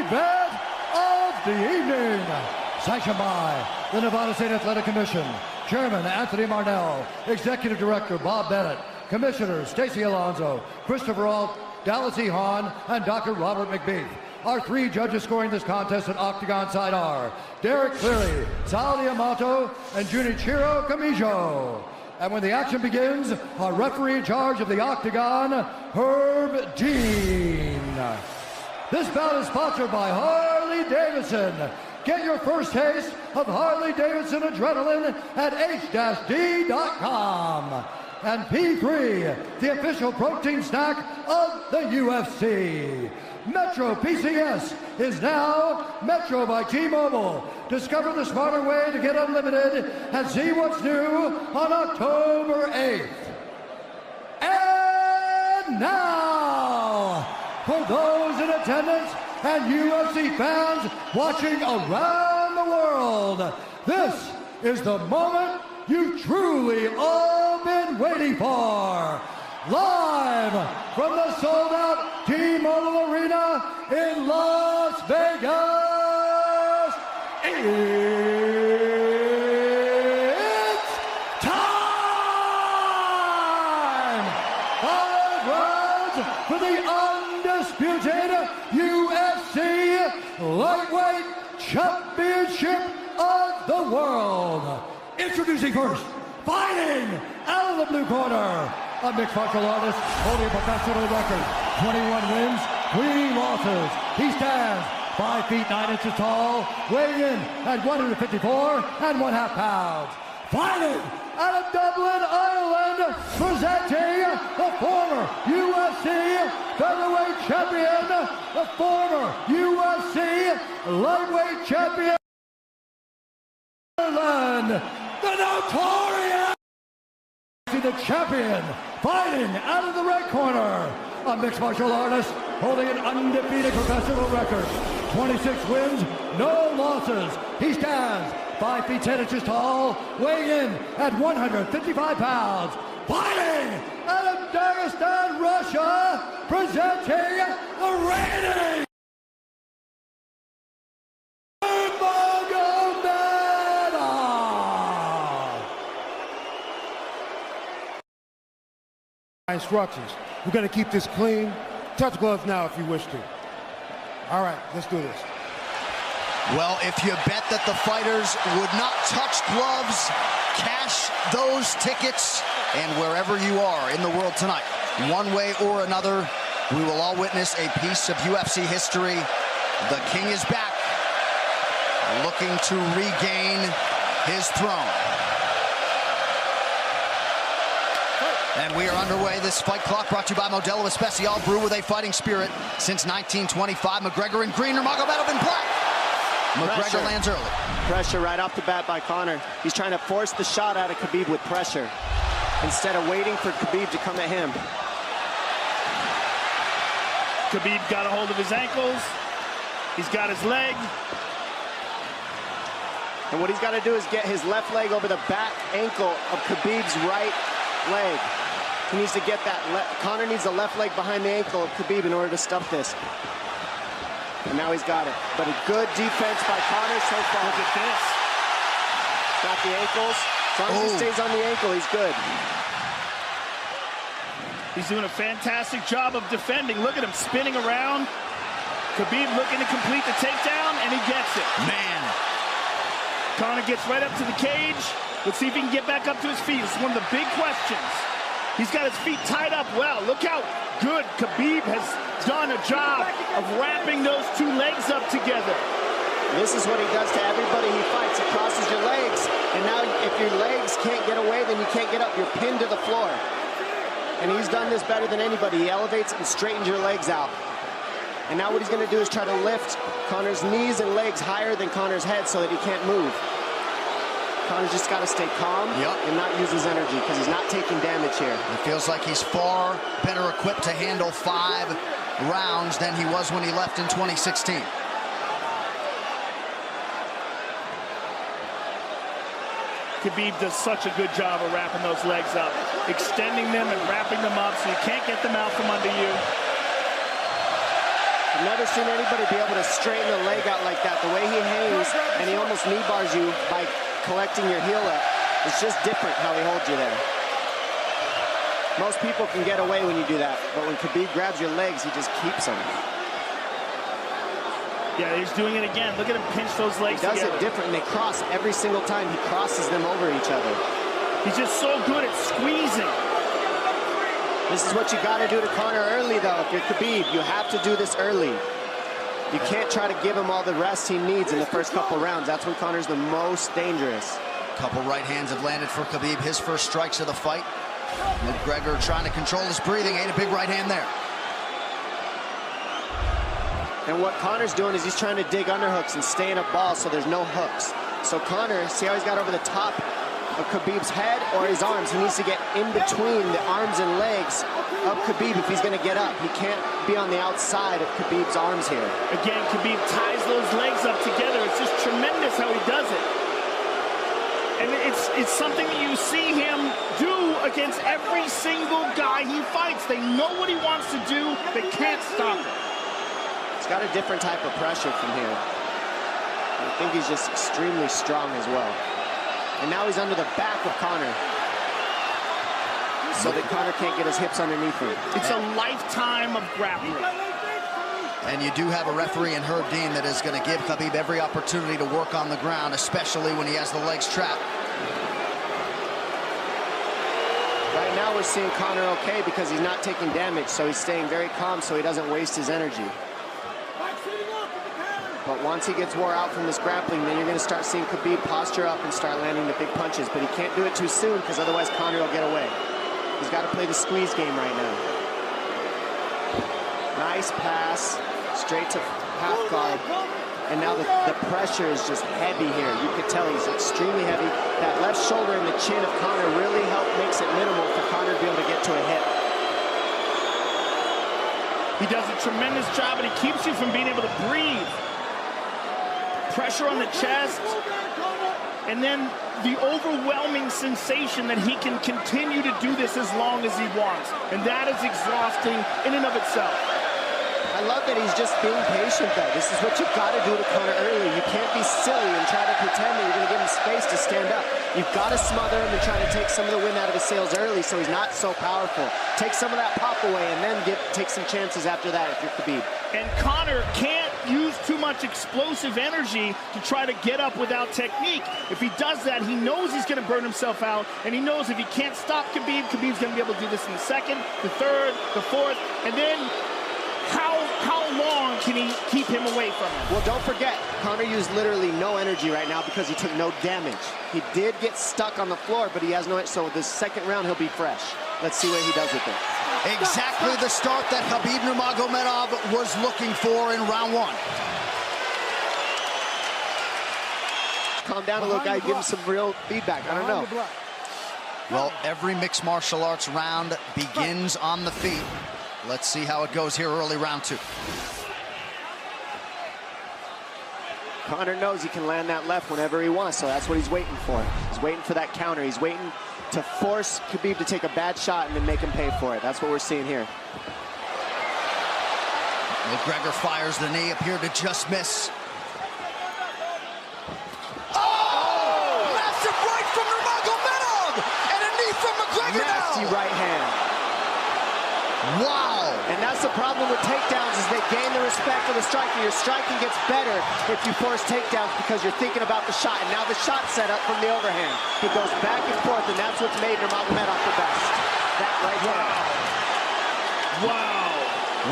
event of the evening. Sanctioned by the Nevada State Athletic Commission, Chairman Anthony Marnell, Executive Director Bob Bennett, Commissioners Stacey Alonso, Christopher Alt, Dallas E. Hahn, and Dr. Robert McBeef. Our three judges scoring this contest at Octagon side are Derek Cleary, Sal Diamato, and Junichiro Kamijo. And when the action begins, our referee in charge of the Octagon, Herb Dean. This bout is sponsored by Harley-Davidson. Get your first taste of Harley-Davidson adrenaline at h-d.com. And P3, the official protein snack of the UFC. Metro PCS is now Metro by T-Mobile. Discover the smarter way to get unlimited and see what's new on October 8th. And now, for those in attendance and UFC fans watching around the world, this is the moment you've truly all been waiting for. Live from the sold-out T-Mobile Arena in Las Vegas, it's time! 5 rounds for the undisputed UFC Lightweight Championship of the World. Introducing first, fighting out of the blue corner, a mixed martial artist holding a professional record, 21 wins, 3 losses. He stands 5 feet 9 inches tall, weighing in at 154.5 pounds. Fighting out of Dublin, Ireland, presenting the former UFC featherweight champion, the former UFC lightweight champion, Ireland, the notorious, the champion, fighting out of the red corner, a mixed martial artist holding an undefeated professional record, 26 wins, no losses. He stands 5 feet 10 inches tall, weighing in at 155 pounds. Fighting out of Dagestan, Russia, presenting the reigning instructions. We're going to keep this clean. Touch gloves now if you wish to. All right, let's do this. Well, if you bet that the fighters would not touch gloves, cash those tickets, and wherever you are in the world tonight, one way or another, we will all witness a piece of UFC history. The King is back, looking to regain his throne. And we are underway. This fight clock brought to you by Modelo Especial, brew with a fighting spirit since 1925. McGregor in green, Nurmagomedov in black. McGregor lands early. Pressure right off the bat by Conor. He's trying to force the shot out of Khabib with pressure instead of waiting for Khabib to come at him. Khabib got a hold of his ankles. He's got his leg. And what he's got to do is get his left leg over the back ankle of Khabib's right leg. He needs to get that. Conor needs the left leg behind the ankle of Khabib in order to stuff this. And now he's got it. But a good defense by Conor so far. Look at this. Got the ankles. As long as he stays on the ankle, he's good. He's doing a fantastic job of defending. Look at him spinning around. Khabib looking to complete the takedown, and he gets it. Man. Conor gets right up to the cage. Let's see if he can get back up to his feet. It's one of the big questions. He's got his feet tied up well. Look how good Khabib has done a job of wrapping those two legs up together. This is what he does to everybody he fights. He crosses your legs, and now if your legs can't get away, then you can't get up. You're pinned to the floor. And he's done this better than anybody. He elevates and straightens your legs out. And now what he's going to do is try to lift Conor's knees and legs higher than Conor's head so that he can't move. Conor's just got to stay calm and not use his energy because he's not taking damage here. It feels like he's far better equipped to handle 5 rounds than he was when he left in 2016. Khabib does such a good job of wrapping those legs up, extending them and wrapping them up so you can't get them out from under you. I've never seen anybody be able to straighten the leg out like that. The way he hangs, and he almost knee bars you by collecting your heel up. It's just different how he holds you there. Most people can get away when you do that, but when Khabib grabs your legs, he just keeps them. Yeah, he's doing it again. Look at him pinch those legs together. He does it different, and they cross every single time. He crosses them over each other. He's just so good at squeezing. This is what you got to do to Conor early, though. If you're Khabib, you have to do this early. You can't try to give him all the rest he needs in the first couple rounds. That's when Conor's the most dangerous. Couple right hands have landed for Khabib. His first strikes of the fight. McGregor trying to control his breathing. Ate a big right hand there. And what Conor's doing is he's trying to dig underhooks and stay in a ball so there's no hooks. So Conor, see how he's got over the top of Khabib's head or his arms? He needs to get in between the arms and legs of Khabib if he's going to get up. He can't be on the outside of Khabib's arms here. Again, Khabib ties those legs up together. It's just tremendous how he does it. And it's something that you see him do against every single guy he fights. They know what he wants to do. They can't stop it. He's got a different type of pressure from here. I think he's just extremely strong as well. And now he's under the back of Conor, so that Conor can't get his hips underneath him. It's a lifetime of grappling. And you do have a referee in Herb Dean that is going to give Khabib every opportunity to work on the ground, especially when he has the legs trapped. Right now we're seeing Conor okay because he's not taking damage, so he's staying very calm so he doesn't waste his energy. But once he gets wore out from this grappling, then you're going to start seeing Khabib posture up and start landing the big punches. But he can't do it too soon because otherwise Conor will get away. He's got to play the squeeze game right now. Nice pass, straight to half guard. And now the pressure is just heavy here. You can tell he's extremely heavy. That left shoulder and the chin of Conor really makes it minimal for Conor to be able to get to a hit. He does a tremendous job, and he keeps you from being able to breathe. Pressure on the chest, and then the overwhelming sensation that he can continue to do this as long as he wants. And that is exhausting in and of itself. I love that he's just being patient, though. This is what you've got to do to Conor early. You can't be silly and try to pretend that you're going to give him space to stand up. You've got to smother him and try to take some of the wind out of his sails early so he's not so powerful. Take some of that pop away and then take some chances after that if you're Khabib. And Conor can't use too much explosive energy to try to get up without technique. If he does that, he knows he's going to burn himself out, and he knows if he can't stop Khabib, Khabib's going to be able to do this in the second, the third, the fourth, and then how long can he keep him away from him? Well, don't forget, Conor used literally no energy right now because he took no damage. He did get stuck on the floor, but he has no, so this second round he'll be fresh. Let's see what he does with it. Exactly the start that Khabib Nurmagomedov was looking for in round one. Calm down a little, guy. Give him some real feedback. I don't know. Well, every mixed martial arts round begins on the feet. Let's see how it goes here early round two. Conor knows he can land that left whenever he wants, so that's what he's waiting for. He's waiting for that counter. He's waiting to force Khabib to take a bad shot and then make him pay for it. That's what we're seeing here. McGregor fires the knee, appeared to just miss. Oh! Massive right from Nurmagomedov! And a knee from McGregor now! Nasty right hand. Wow! And that's the problem with takedowns is they gain the respect of the striker. Your striking gets better if you force takedowns because you're thinking about the shot. And now the shot set up from the overhand. He goes back and forth, and that's what's made Nurmagomedov the best. That right hand. Wow.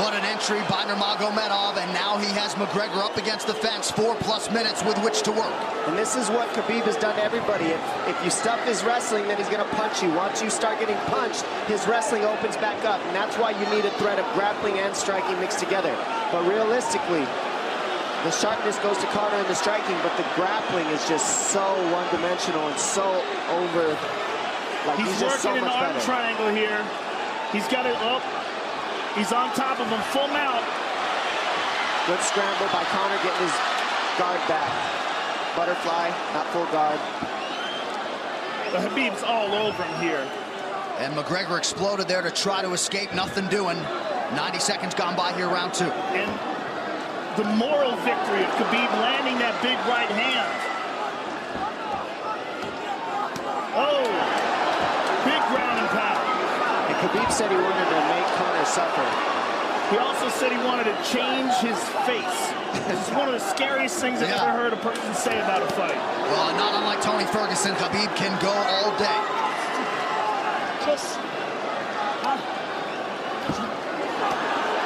What an entry by Nurmagomedov, and now he has McGregor up against the fence, 4+ minutes with which to work. And this is what Khabib has done to everybody. If you stuff his wrestling, then he's going to punch you. Once you start getting punched, his wrestling opens back up, and that's why you need a threat of grappling and striking mixed together. But realistically, the sharpness goes to Conor in the striking, but the grappling is just so one-dimensional and so over. Like he's just so working much an arm better. triangle here. He's got it up. He's on top of him, full mount. Good scramble by Conor, getting his guard back. Butterfly, not full guard. The Khabib's all over him here. And McGregor exploded there to try to escape, nothing doing. 90 seconds gone by here, round two. And the moral victory of Khabib landing that big right hand. Oh, big ground and pound. And Khabib said he wanted to make Conor suffer. He also said he wanted to change his face. This is one of the scariest things I've ever heard a person say about a fight. Well, not unlike Tony Ferguson, Khabib can go all day.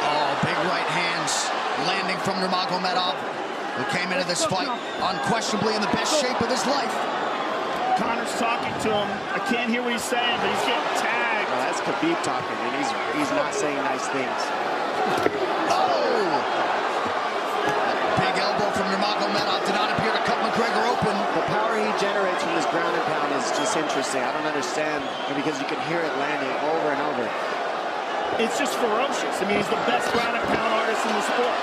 Oh, big right hands landing from Nurmagomedov, who came into this fight unquestionably in the best shape of his life. Conor's talking to him. I can't hear what he's saying, but he's getting tagged. Well, that's Khabib talking, and he's not saying nice things. Oh! Big elbow from Nurmagomedov did not appear to cut McGregor open. The power he generates from this ground and pound is just interesting. I don't understand, because you can hear it landing over and over. It's just ferocious. I mean, he's the best ground and pound artist in the sport.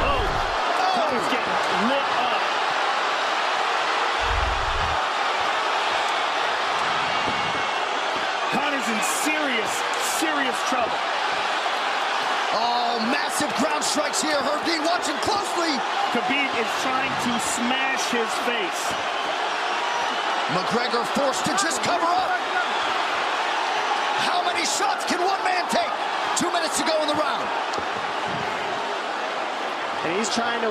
Oh! Conor's getting lit up. Conor's in serious trouble. Oh, massive ground strikes here. Herb Dean watching closely. Khabib is trying to smash his face. McGregor forced to just cover up. How many shots can one man take? 2 minutes to go in the round. And he's trying to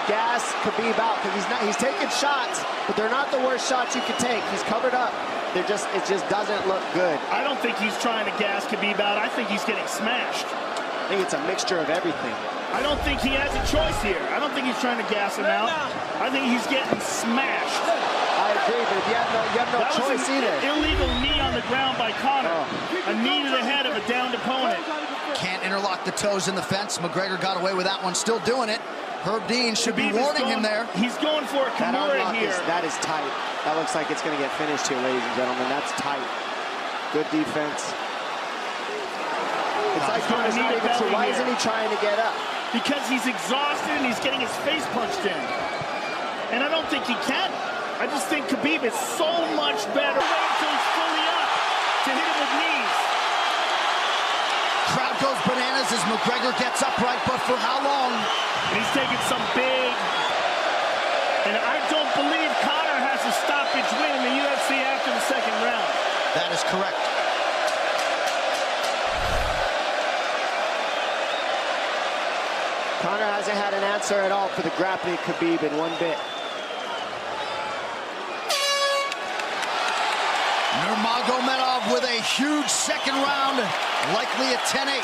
gas Khabib out, because he's taking shots, but they're not the worst shots you could take. He's covered up. It just doesn't look good. I don't think he's trying to gas Khabib out. I think he's getting smashed. I think it's a mixture of everything. I don't think he has a choice here. I don't think he's trying to gas him out. I think he's getting smashed. I agree, but if you have no choice either. Illegal knee on the ground by Conor. A knee to the head of a downed opponent. Can't interlock the toes in the fence. McGregor got away with that one, still doing it. Herb Dean should be warning him there. He's going for a Kimura here. That is tight. That looks like it's going to get finished here, ladies and gentlemen. That's tight. Good defense. It's like Conor's not even sure. Why isn't he trying to get up? Because he's exhausted and he's getting his face punched in. And I don't think he can. I just think Khabib is so much better. Wait until he's fully up to hit him with knees. Crowd goes bananas as McGregor gets upright, but for how long? And he's taking some big... And I don't believe Conor has a stoppage win in the UFC after the second round. That is correct. Conor hasn't had an answer at all for the grappling Khabib in one bit. Nurmagomedov with a huge second round, likely a 10-8.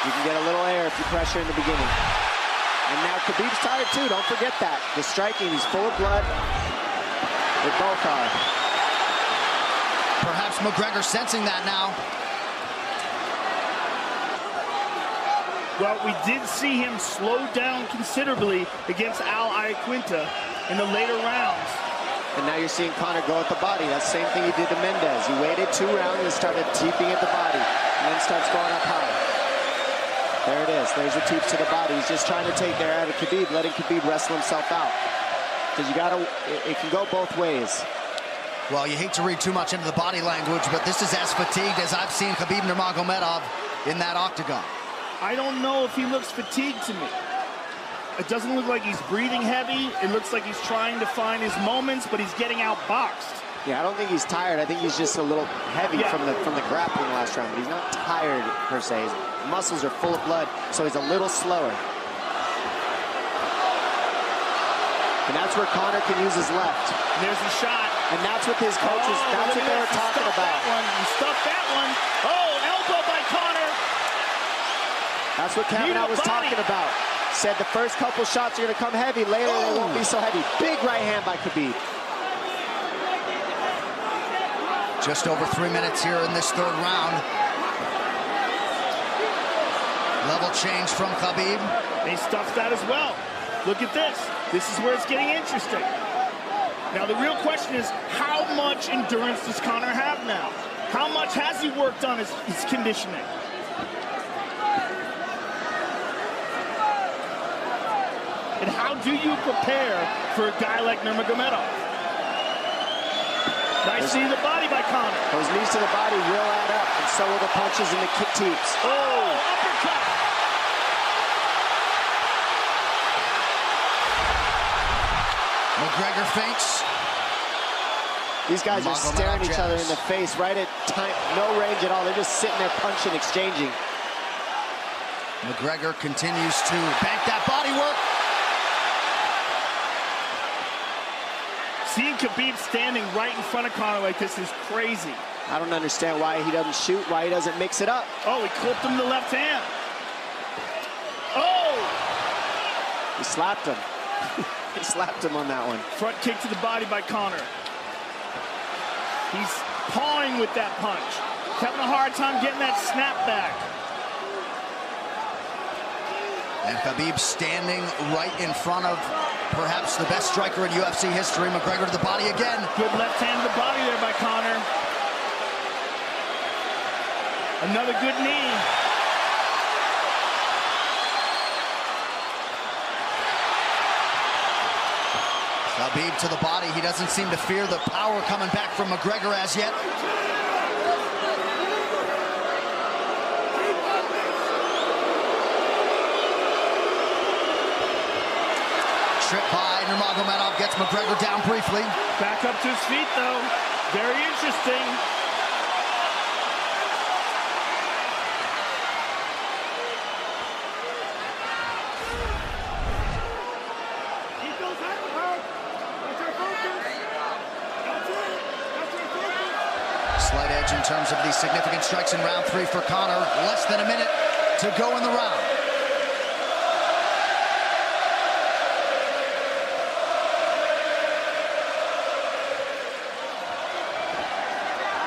You can get a little air if you pressure in the beginning. And now Khabib's tired too, don't forget that. The striking, he's full of blood. They both are. Perhaps McGregor sensing that now. Well, we did see him slow down considerably against Al Iaquinta in the later rounds. And now you're seeing Conor go at the body. That's the same thing he did to Mendez. He waited 2 rounds and started teeping at the body, and then starts going up high. There it is. There's the teeps to the body. He's just trying to take there out of Khabib, letting Khabib wrestle himself out. Because you gotta, it can go both ways. Well, you hate to read too much into the body language, but this is as fatigued as I've seen Khabib Nurmagomedov in that octagon. I don't know if he looks fatigued to me. It doesn't look like he's breathing heavy. It looks like he's trying to find his moments, but he's getting outboxed. Yeah, I don't think he's tired. I think he's just a little heavy from the grappling last round, but he's not tired per se. His muscles are full of blood, so he's a little slower. And that's where Conor can use his left. And there's the shot. And that's what his coaches, that's what they were talking about. He stuffed that one. Oh, elbow by Conor. That's what Kavanaugh was talking about. Said the first couple shots are going to come heavy. Later, they won't be so heavy. Big right hand by Khabib. Just over 3 minutes here in this third round. Level change from Khabib. They stuffed that as well. Look at this. This is where it's getting interesting. Now, the real question is, how much endurance does Conor have now? How much has he worked on his conditioning? And how do you prepare for a guy like Nurmagomedov? Nice knee to the body by Conor. Those knees to the body will add up, and so will the punches and the kick teeps. Oh, uppercut. McGregor feints. These guys are staring each other in the face, right at time, no range at all. They're just sitting there punching, exchanging. McGregor continues to bank that body work. Seeing Khabib standing right in front of Conor like this is crazy. I don't understand why he doesn't shoot, why he doesn't mix it up. Oh, he clipped him the left hand. Oh! He slapped him. He slapped him on that one. Front kick to the body by Conor. He's pawing with that punch. He's having a hard time getting that snap back. And Khabib standing right in front of perhaps the best striker in UFC history. McGregor to the body again. Good left hand to the body there by Conor. Another good knee. Khabib to the body. He doesn't seem to fear the power coming back from McGregor as yet. Trip by Nurmagomedov gets McGregor down briefly. Back up to his feet, though. Very interesting. Slight edge in terms of these significant strikes in round 3 for Conor. Less than a minute to go in the round.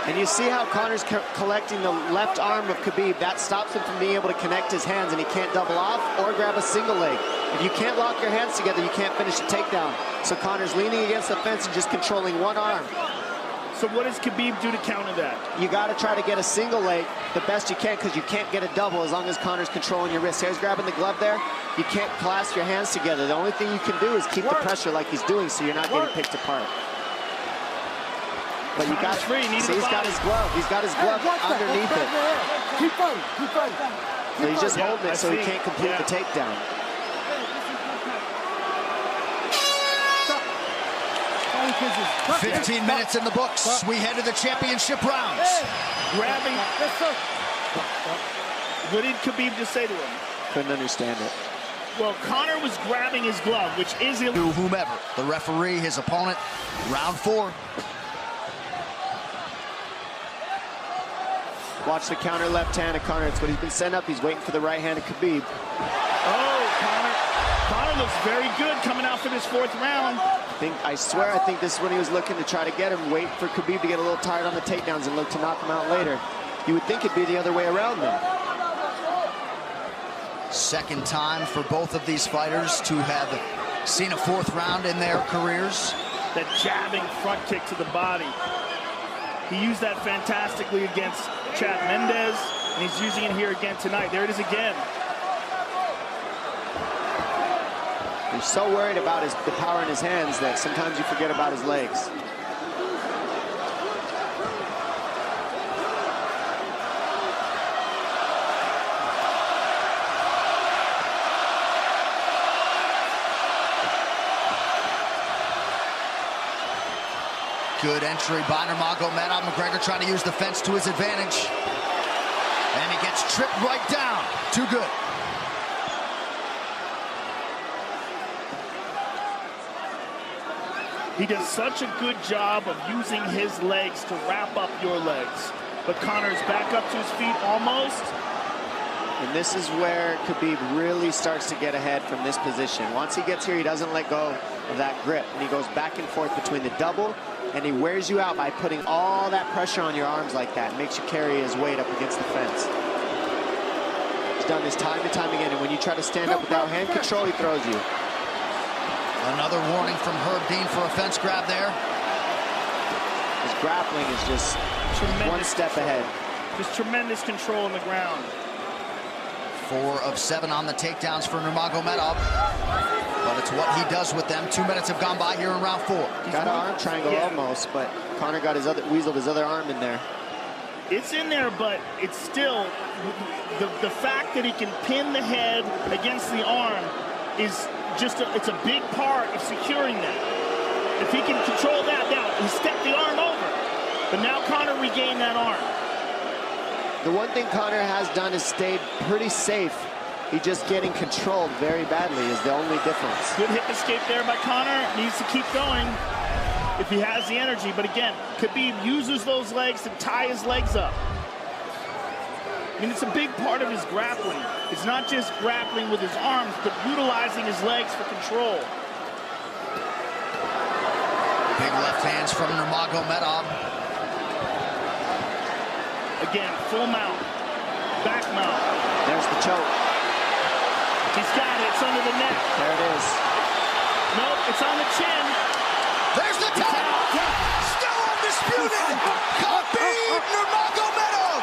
And you see how Conor's collecting the left arm of Khabib. That stops him from being able to connect his hands, and he can't double off or grab a single leg. If you can't lock your hands together, you can't finish a takedown. So Conor's leaning against the fence and just controlling one arm. So what does Khabib do to counter that? You got to try to get a single leg the best you can, because you can't get a double as long as Conor's controlling your wrist. Here's grabbing the glove there. You can't clasp your hands together. The only thing you can do is keep the pressure like he's doing, so you're not getting picked apart. But you got free. See, he's got his glove. He's got his glove underneath it. Keep fighting. Keep fighting. So he's just holding it so he can't complete the takedown. Stop. 15 minutes in the books. We head to the championship rounds. Grabbing. What did Khabib just say to him? Couldn't understand it. Well, Conor was grabbing his glove, which is illegal. To whomever, the referee, his opponent, round 4. Watch the counter left hand of Conor. It's what he's been sent up. He's waiting for the right hand of Khabib. Oh, Conor looks very good coming out for this 4th round. I swear, I think this is when he was looking to try to get him, wait for Khabib to get a little tired on the takedowns and look to knock him out later. You would think it'd be the other way around, though. Second time for both of these fighters to have seen a 4th round in their careers. That jabbing front kick to the body. He used that fantastically against Chad Mendes, and he's using it here again tonight. There it is again. He's so worried about the power in his hands that sometimes you forget about his legs. Good entry by Nurmagomedov. McGregor trying to use the fence to his advantage. And he gets tripped right down. Too good. He does such a good job of using his legs to wrap up your legs. But Conor's back up to his feet almost. And this is where Khabib really starts to get ahead from this position. Once he gets here, he doesn't let go of that grip. And he goes back and forth between the double, and he wears you out by putting all that pressure on your arms like that. It makes you carry his weight up against the fence. He's done this time and time again, and when you try to stand up without hand control, he throws you. Another warning from Herb Dean for a fence grab there. His grappling is just one step ahead. Just tremendous control on the ground. 4 of 7 on the takedowns for Nurmagomedov. But it's what he does with them. 2 minutes have gone by here in round 4. Got an arm triangle almost, but Conor got weaseled his other arm in there. It's in there, but it's still the fact that he can pin the head against the arm is just it's a big part of securing that. If he can control that, now he stepped the arm over. But now Conor regained that arm. The one thing Conor has done is stayed pretty safe. He's just getting controlled very badly is the only difference. Good hip escape there by Conor. Needs to keep going if he has the energy. But again, Khabib uses those legs to tie his legs up. I mean, it's a big part of his grappling. It's not just grappling with his arms, but utilizing his legs for control. Big left hands from Nurmagomedov. Again, full mount, back mount. There's the choke. He's got it, it's under the neck. There it is. Nope, it's on the chin. There's the tap. Still undisputed. Khabib Nurmagomedov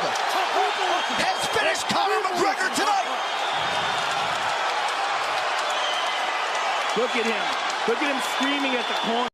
has finished Conor McGregor tonight. Look at him. Look at him screaming at the corner.